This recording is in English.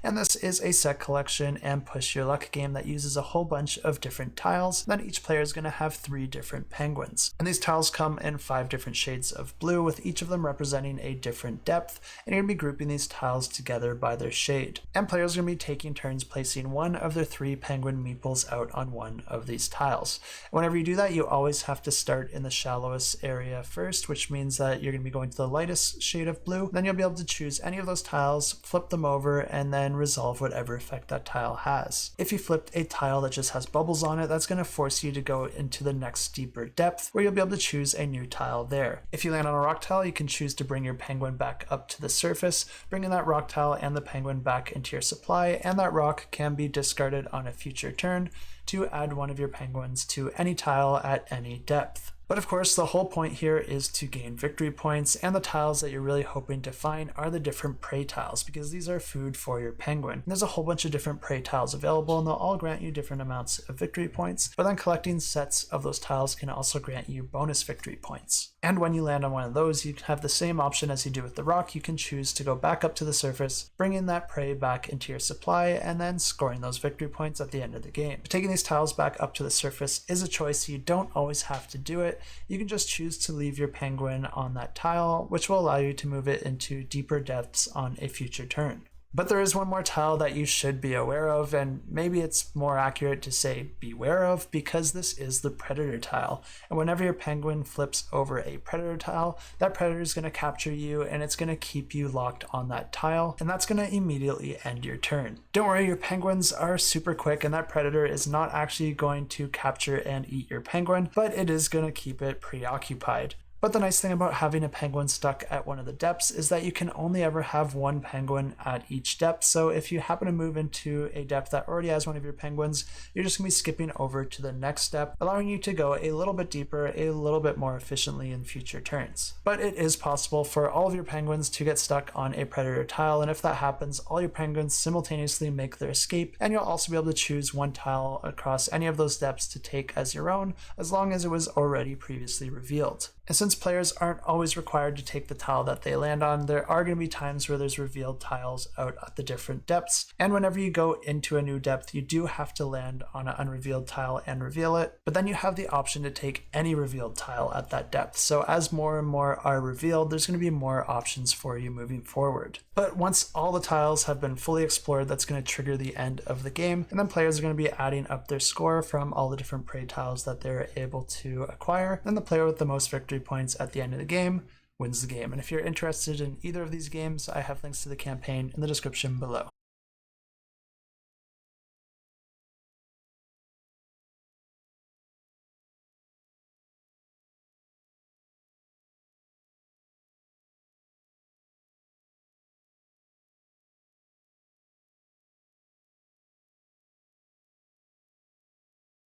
And this is a set collection and push your luck game that uses a whole bunch of different tiles. Then each player is going to have 3 different penguins. And these tiles come in 5 different shades of blue, with each of them representing a different depth, and you're going to be grouping these tiles together by their shade. And players are going to be taking turns placing one of their 3 penguin meeples out on one of these tiles. Whenever you do that, you always have to start in the shallowest area first, which means that you're going to be going to the lightest shade of blue. Then you'll be able to choose any of those tiles, flip them over, and then resolve whatever effect that tile has. If you flipped a tile that just has bubbles on it, that's going to force you to go into the next deeper depth, where you'll be able to choose a new tile there. If you land on a rock tile, you can choose to bring your penguin back up to the surface, bringing that rock tile and the penguin back into your supply, and that rock can be discarded on a future turn to add one of your penguins to any tile at any depth. But of course, the whole point here is to gain victory points, and the tiles that you're really hoping to find are the different prey tiles, because these are food for your penguin. And there's a whole bunch of different prey tiles available, and they'll all grant you different amounts of victory points, but then collecting sets of those tiles can also grant you bonus victory points. And when you land on one of those, you have the same option as you do with the rock. You can choose to go back up to the surface, bringing that prey back into your supply, and then scoring those victory points at the end of the game. Taking these tiles back up to the surface is a choice. You don't always have to do it. You can just choose to leave your penguin on that tile, which will allow you to move it into deeper depths on a future turn. But there is one more tile that you should be aware of, and maybe it's more accurate to say beware of, because this is the predator tile. And whenever your penguin flips over a predator tile, that predator is going to capture you, and it's going to keep you locked on that tile, and that's going to immediately end your turn. Don't worry, your penguins are super quick, and that predator is not actually going to capture and eat your penguin, but it is going to keep it preoccupied. But the nice thing about having a penguin stuck at one of the depths is that you can only ever have one penguin at each depth. So if you happen to move into a depth that already has one of your penguins, you're just going to be skipping over to the next step, allowing you to go a little bit deeper, a little bit more efficiently in future turns. But it is possible for all of your penguins to get stuck on a predator tile, and if that happens, all your penguins simultaneously make their escape, and you'll also be able to choose one tile across any of those depths to take as your own, as long as it was already previously revealed. And since players aren't always required to take the tile that they land on, there are going to be times where there's revealed tiles out at the different depths. And whenever you go into a new depth, you do have to land on an unrevealed tile and reveal it. But then you have the option to take any revealed tile at that depth. So as more and more are revealed, there's going to be more options for you moving forward. But once all the tiles have been fully explored, that's going to trigger the end of the game. And then players are going to be adding up their score from all the different prey tiles that they're able to acquire. Then the player with the most victory points at the end of the game wins the game. And if you're interested in either of these games, I have links to the campaign in the description below.